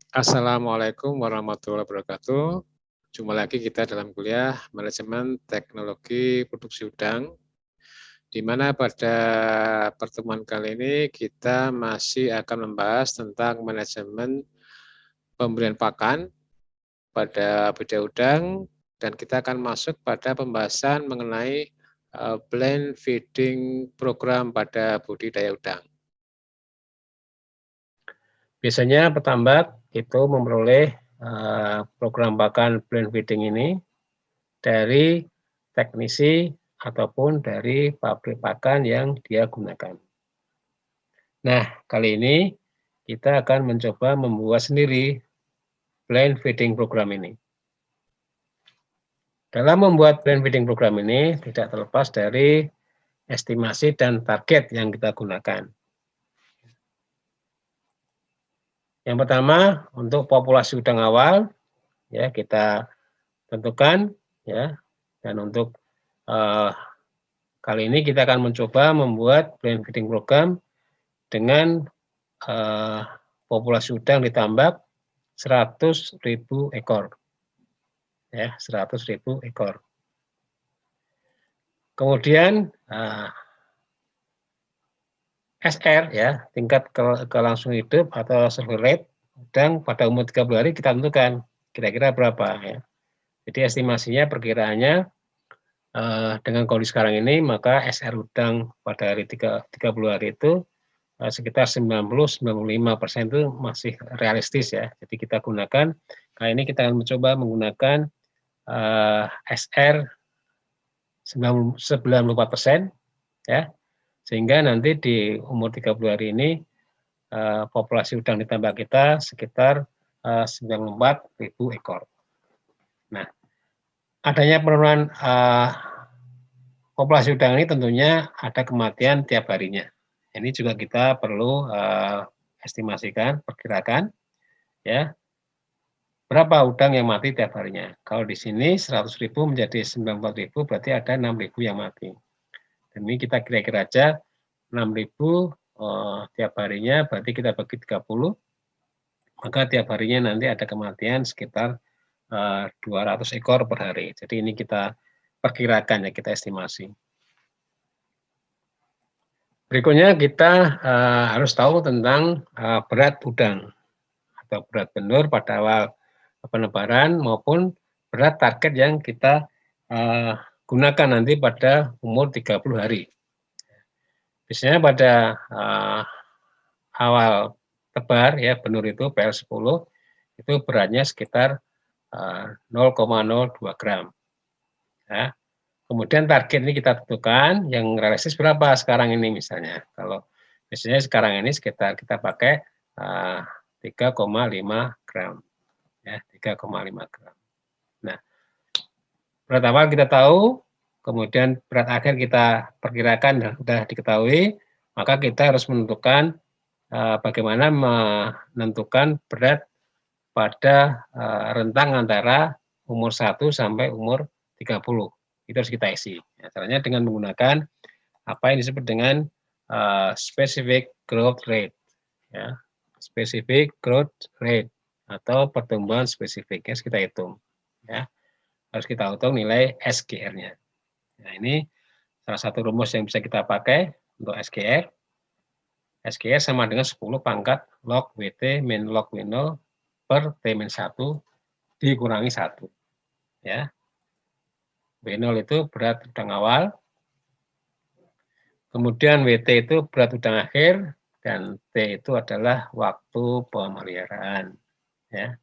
Assalamualaikum warahmatullahi wabarakatuh. Jumpa lagi kita dalam kuliah Manajemen Teknologi Produksi Udang, di mana pada pertemuan kali ini kita masih akan membahas tentang manajemen pemberian pakan pada budidaya udang, dan kita akan masuk pada pembahasan mengenai blend feeding program pada budidaya udang. Biasanya petambak itu memperoleh program pakan blend feeding ini dari teknisi ataupun dari pabrik pakan yang dia gunakan. Nah, kali ini kita akan mencoba membuat sendiri blend feeding program ini. Dalam membuat blend feeding program ini tidak terlepas dari estimasi dan target yang kita gunakan. Yang pertama, untuk populasi udang awal, ya kita tentukan, ya, dan untuk kali ini kita akan mencoba membuat blend feeding program dengan populasi udang ditambak 100.000 ekor, ya, 100.000 ekor. Kemudian SR, ya, tingkat kelangsungan hidup atau survival rate udang pada umur 30 hari kita tentukan kira-kira berapa, ya. Jadi estimasinya perkiraannya dengan kondisi sekarang ini maka SR udang pada hari 30 hari itu sekitar 90-95% itu masih realistis, ya. Jadi kita gunakan, kali ini kita akan mencoba menggunakan SR 94%, ya, sehingga nanti di umur 30 hari ini populasi udang ditambak kita sekitar 94.000 ekor. Nah, adanya penurunan populasi udang ini tentunya ada kematian tiap harinya. Ini juga kita perlu estimasikan, perkirakan, ya, berapa udang yang mati tiap harinya. Kalau di sini 100.000 menjadi 94.000 berarti ada 6.000 yang mati. Dan ini kita kira-kira aja 6.000 tiap harinya berarti kita bagi 30, maka tiap harinya nanti ada kematian sekitar 200 ekor per hari. Jadi ini kita perkirakan, ya, kita estimasi. Berikutnya kita harus tahu tentang berat udang atau berat benur pada awal penebaran maupun berat target yang kita gunakan nanti pada umur 30 hari. Biasanya pada awal tebar, ya, benur itu PL10 itu beratnya sekitar 0,02 gram. Ya. Kemudian target ini kita tentukan yang realistis berapa sekarang ini misalnya. Kalau biasanya sekarang ini sekitar kita pakai 3,5 gram. Ya, 3,5 gram. Nah, berat awal kita tahu, kemudian berat akhir kita perkirakan dan sudah diketahui, maka kita harus menentukan bagaimana menentukan berat pada rentang antara umur 1 sampai umur 30. Itu harus kita isi. Ya, caranya dengan menggunakan apa yang disebut dengan specific growth rate, ya, specific growth rate atau pertumbuhan spesifik, harus kita hitung, ya, harus kita hitung nilai SGR-nya. Nah, ini salah satu rumus yang bisa kita pakai untuk SGR. SGR sama dengan 10 pangkat log WT min log W0 per T-1 dikurangi 1, ya. W0 itu berat udang awal, kemudian WT itu berat udang akhir, dan T itu adalah waktu pemeliharaan, ya.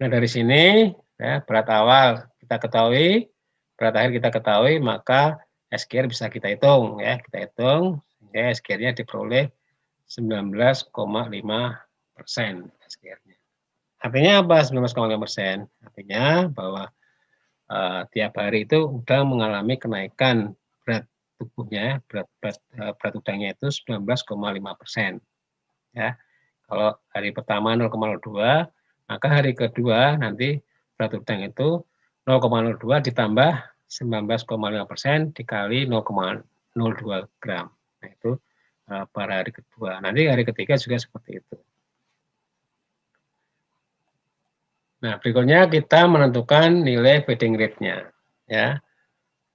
Nah, dari sini, ya, berat awal kita ketahui, berat akhir kita ketahui, maka SGR bisa kita hitung, ya, kita hitung sehingga SGR-nya diperoleh 19,5% SGR-nya. Artinya apa 19,5%? Artinya bahwa tiap hari itu udang mengalami kenaikan berat tubuhnya, berat udangnya itu 19,5%. Ya, kalau hari pertama 0,02, maka hari kedua nanti berat udang itu 0,02 ditambah 19,5% dikali 0,02 gram. Nah, itu pada hari kedua. Nanti hari ketiga juga seperti itu. Nah, berikutnya kita menentukan nilai feeding rate-nya, ya,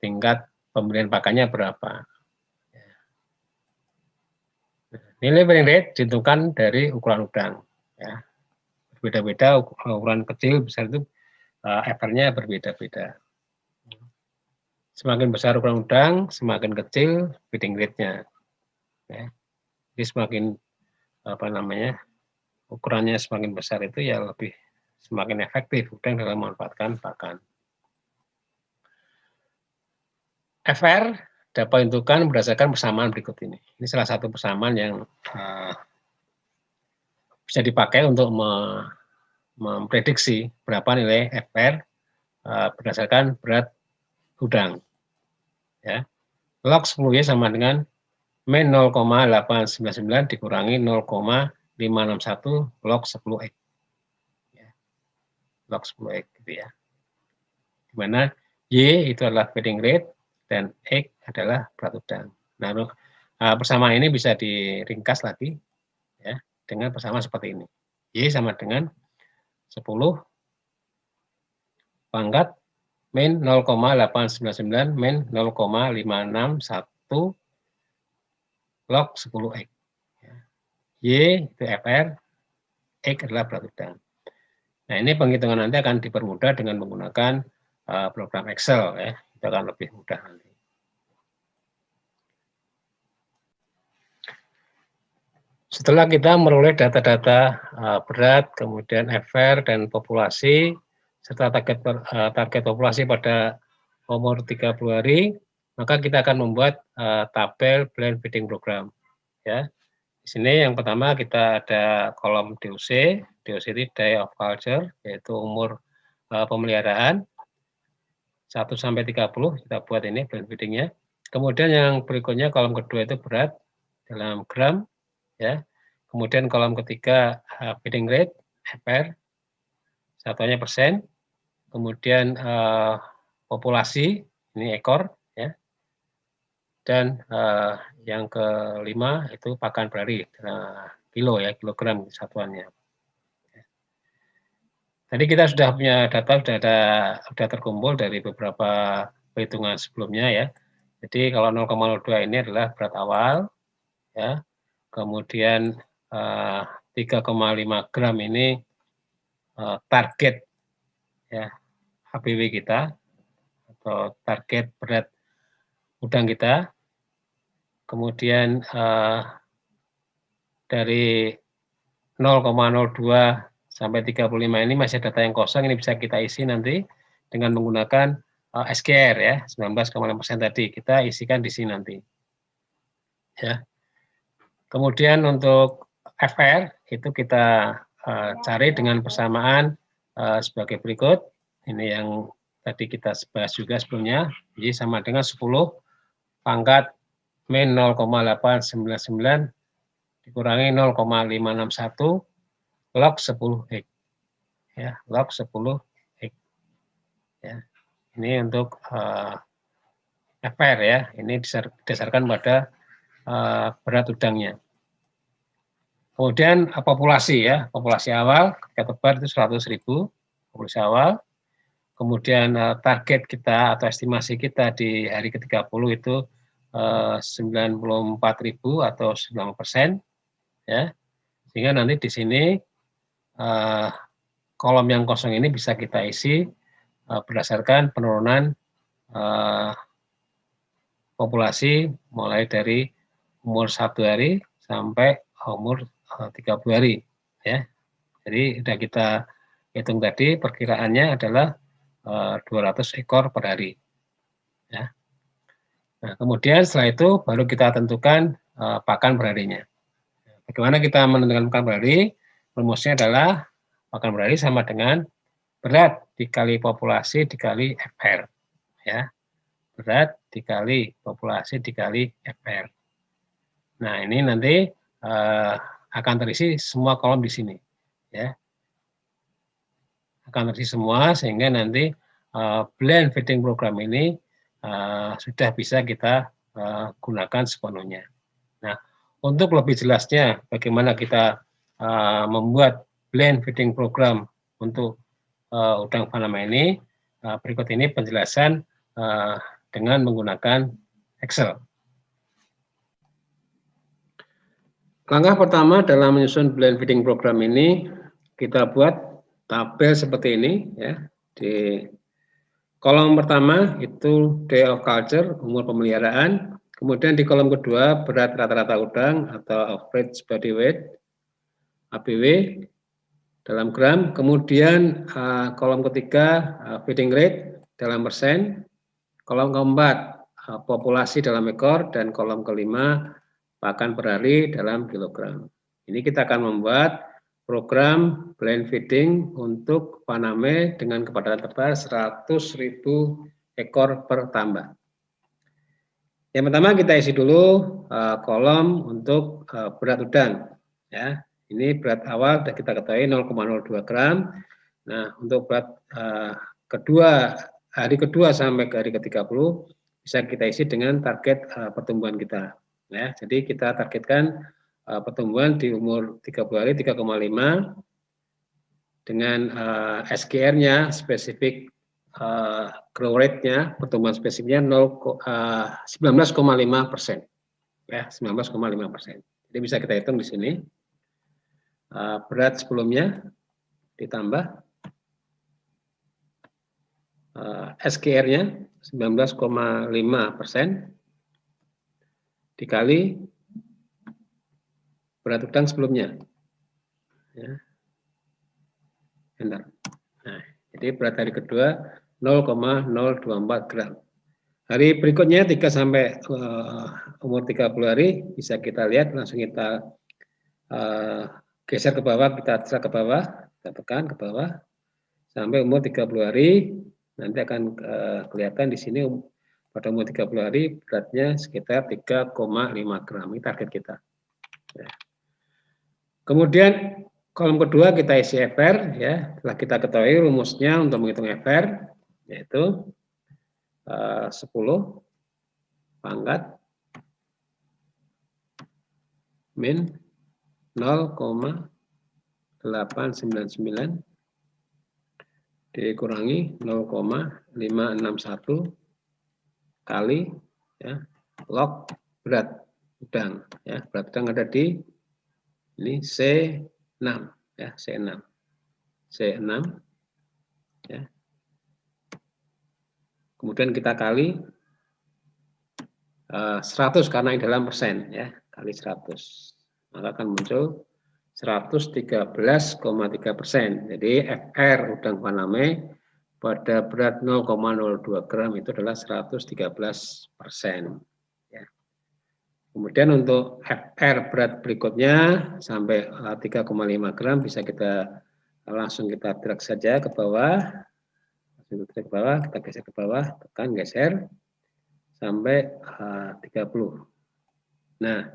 tingkat pemberian pakannya berapa. Nilai feeding rate ditentukan dari ukuran udang, ya. Berbeda-beda, ukuran kecil, besar itu FR-nya berbeda-beda. Semakin besar ukuran udang, semakin kecil feeding rate-nya. Ya. Jadi semakin ukurannya semakin besar itu ya semakin efektif udang dalam memanfaatkan pakan. FR dapat ditentukan berdasarkan persamaan berikut ini. Ini salah satu persamaan yang bisa dipakai untuk memprediksi berapa nilai FR berdasarkan berat udang. Ya. Log 10Y sama dengan min 0,899 dikurangi 0,561 log 10X. Ya. Log 10X gitu ya. Di mana Y itu adalah feeding rate dan X adalah berat udang. Nah, persamaan ini bisa diringkas lagi ya dengan persamaan seperti ini. Y sama dengan 10 pangkat min 0,899 min 0,561 log 10X. Y itu FR, X adalah berat udang. Nah, ini penghitungan nanti akan dipermudah dengan menggunakan program Excel ya. Itu akan lebih mudah nanti. Setelah kita meroleh data-data berat, kemudian FR dan populasi, serta target populasi pada umur 30 hari, maka kita akan membuat tabel blend feeding program. Ya. Di sini yang pertama kita ada kolom DOC, DOC itu Day of Culture, yaitu umur pemeliharaan 1 sampai 30, kita buat ini blend feedingnya. Kemudian yang berikutnya kolom kedua itu berat dalam gram, ya. Kemudian kolom ketiga feeding rate, FR, satuannya persen. Kemudian populasi, ini ekor, ya. Dan yang kelima itu pakan per hari, kilo ya, kilogram satuannya. Tadi kita sudah punya data, sudah terkumpul dari beberapa perhitungan sebelumnya ya. Jadi kalau 0,02 ini adalah berat awal, ya. Kemudian 3,5 gram ini target ya HBW kita atau target berat udang kita. Kemudian dari 0,02 sampai 35 ini masih data yang kosong, ini bisa kita isi nanti dengan menggunakan SQR ya, 19,5% tadi, kita isikan di sini nanti. Ya. Kemudian untuk FR itu kita cari dengan persamaan sebagai berikut. Ini yang tadi kita bahas juga sebelumnya, Y sama dengan 10 pangkat min 0,899 dikurangi 0,561 log 10X. Ya, log 10X. Ya. Ini untuk FR ya, ini didasarkan pada berat udangnya. Kemudian populasi ya, populasi awal ketika tebar itu 100.000 populasi awal. Kemudian target kita atau estimasi kita di hari ke-30 itu 94.000 atau 9%, ya. Sehingga nanti di sini kolom yang kosong ini bisa kita isi berdasarkan penurunan populasi mulai dari umur 1 hari sampai umur 30 hari, ya. Jadi sudah kita hitung tadi perkiraannya adalah 200 ekor per hari. Ya. Nah, kemudian setelah itu baru kita tentukan pakan per harinya. Bagaimana kita menentukan pakan per hari? Rumusnya adalah pakan per hari sama dengan berat dikali populasi dikali FR. Ya. Berat dikali populasi dikali FR. Nah, ini nanti akan terisi semua kolom di sini. Ya. Akan terisi semua sehingga nanti blend feeding program ini sudah bisa kita gunakan sepenuhnya. Nah, untuk lebih jelasnya bagaimana kita membuat blend feeding program untuk udang Panama ini. Berikut ini penjelasan dengan menggunakan Excel. Langkah pertama dalam menyusun blend feeding program ini, kita buat tabel seperti ini ya. Di kolom pertama itu day of culture, umur pemeliharaan. Kemudian di kolom kedua berat rata-rata udang atau average body weight, ABW dalam gram. Kemudian kolom ketiga feeding rate dalam persen. Kolom keempat populasi dalam ekor, dan kolom kelima pakan per hari dalam kilogram. Ini kita akan membuat program blend feeding untuk Paname dengan kepadatan tebar 100.000 ekor per tambak. Yang pertama kita isi dulu kolom untuk berat udang. Ya, ini berat awal sudah kita ketahui 0,02 gram. Nah, untuk berat kedua, hari kedua sampai ke hari ke-30 bisa kita isi dengan target pertumbuhan kita. Ya, jadi kita targetkan pertumbuhan di umur 30 hari 3,5 dengan SGR-nya spesifik growth rate-nya, pertumbuhan spesifiknya 19,5%. Ya, 19,5%. Jadi bisa kita hitung di sini. Berat sebelumnya ditambah SGR-nya 19,5% dikali berat udang sebelumnya. Ya. Enter. Nah, jadi berat hari kedua 0,024 gram. Hari berikutnya 3 sampai umur 30 hari bisa kita lihat, langsung kita geser ke bawah, kita drag ke bawah, kita tekan ke bawah sampai umur 30 hari. Nanti akan kelihatan di sini pada umur 30 hari beratnya sekitar 3,5 gram. Ini target kita. Ya. Kemudian kolom kedua kita isi FR, ya. Setelah kita ketahui rumusnya untuk menghitung FR, yaitu 10 pangkat min 0,899 dikurangi 0,561 kali ya log berat udang. Ya, berat udang ada di ini C6 ya, C6 ya. Kemudian kita kali 100 karena ini dalam persen ya, kali 100 maka akan muncul 113,3%. Jadi FR udang Paname pada berat 0,02 gram itu adalah 113%. Ya. Kemudian untuk FR berat berikutnya sampai 3,5 gram bisa kita langsung kita drag saja ke bawah. Kita geser ke bawah, tekan geser sampai 30. Nah,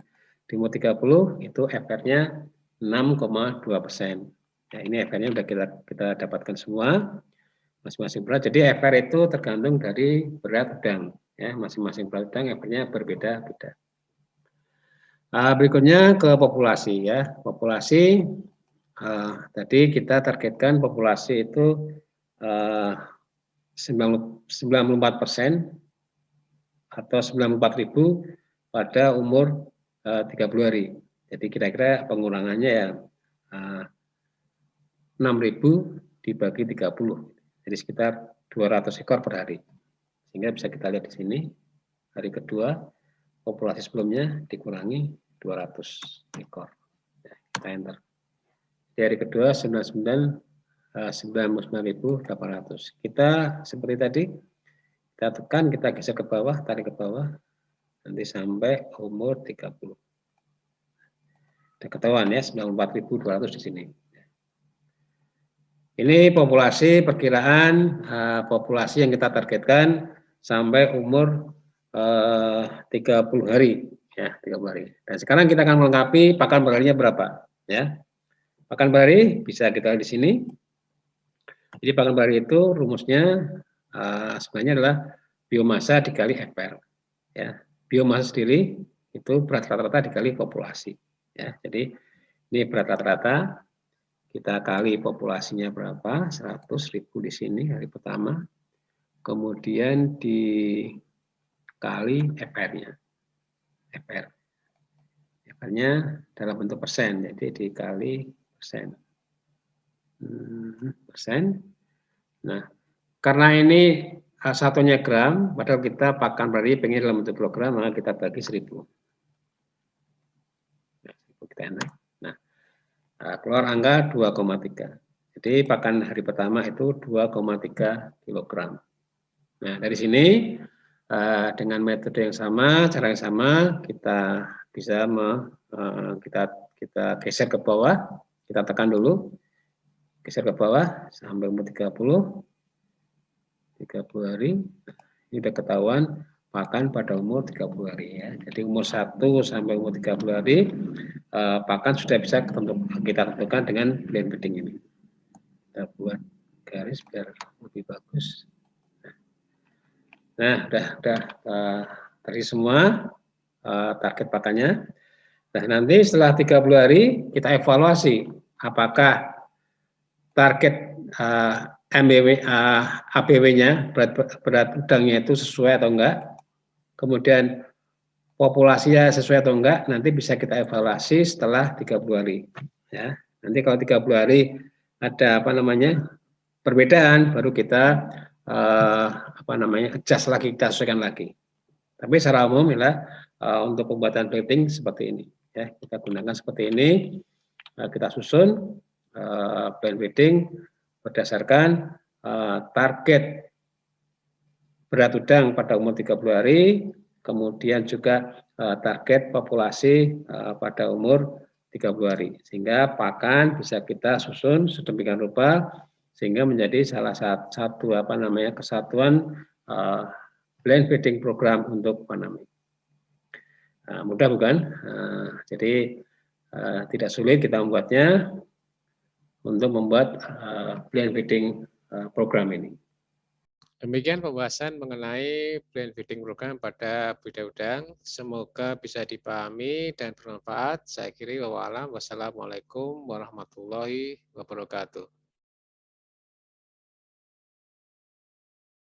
di umur 30 itu FR-nya 6,2%. Ya, ini FR-nya sudah kita dapatkan semua masing-masing berat. Jadi FR itu tergantung dari berat udang. Ya, masing-masing berat udang FR-nya berbeda-beda. Berikutnya ke populasi ya. Populasi tadi kita targetkan populasi itu 94% atau 94.000 pada umur 30 hari. Jadi kira-kira pengurangannya ya 6.000 dibagi 30. Jadi sekitar 200 ekor per hari. Sehingga bisa kita lihat di sini hari kedua populasi sebelumnya dikurangi 200 ekor. Ya, kita enter. Di hari kedua 99.800. Kita seperti tadi kita tekan, kita geser ke bawah, tarik ke bawah nanti sampai umur 30. Sudah ketahuan ya 94.200 di sini. Ini populasi perkiraan populasi yang kita targetkan sampai umur 30 hari ya, 30 hari. Dan sekarang kita akan melengkapi pakan per harinya berapa ya. Pakan per hari bisa kita lihat di sini. Jadi pakan per hari itu rumusnya sebenarnya adalah biomasa dikali FR ya. Biomasa sendiri itu berat rata-rata dikali populasi ya. Jadi ini berat rata-rata kita kali populasinya berapa, 100.000 di sini hari pertama, kemudian dikali FR-nya. FR-nya dalam bentuk persen, jadi dikali persen. Persen. Nah, karena ini satunya gram, padahal kita pakan berarti pengen dalam bentuk kilogram, maka kita bagi 1000. Nah, kita enak. Nah, keluar angka 2,3. Jadi pakan hari pertama itu 2,3 kilogram. Nah, dari sini dengan metode yang sama, cara yang sama, kita bisa kita geser ke bawah, kita tekan dulu, geser ke bawah sampai umur 30 hari. Ini sudah ketahuan pakan pada umur 30 hari ya. Jadi umur 1 sampai umur 30 hari pakan sudah bisa kita tentukan dengan blend feeding ini. Kita buat garis biar lebih bagus. Nah, udah tadi semua target pakannya. Nah, nanti setelah 30 hari kita evaluasi apakah target ABW-nya, berat udangnya itu sesuai atau enggak. Kemudian populasinya sesuai atau enggak, nanti bisa kita evaluasi setelah 30 hari. Ya, nanti kalau 30 hari ada perbedaan, baru kita adjust lagi, kita sesuaikan lagi. Tapi secara umum ya untuk pembuatan plating seperti ini. Ya, kita gunakan seperti ini, kita susun plan feeding berdasarkan target berat udang pada umur 30 hari, kemudian juga target populasi pada umur 30 hari. Sehingga pakan bisa kita susun sedemikian rupa sehingga menjadi salah satu kesatuan blend feeding program untuk Paname. Mudah bukan? Jadi tidak sulit kita membuatnya untuk membuat blend feeding program ini. Demikian pembahasan mengenai blend feeding program pada budidaya udang. Semoga bisa dipahami dan bermanfaat. Saya akhiri, wassalamualaikum warahmatullahi wabarakatuh.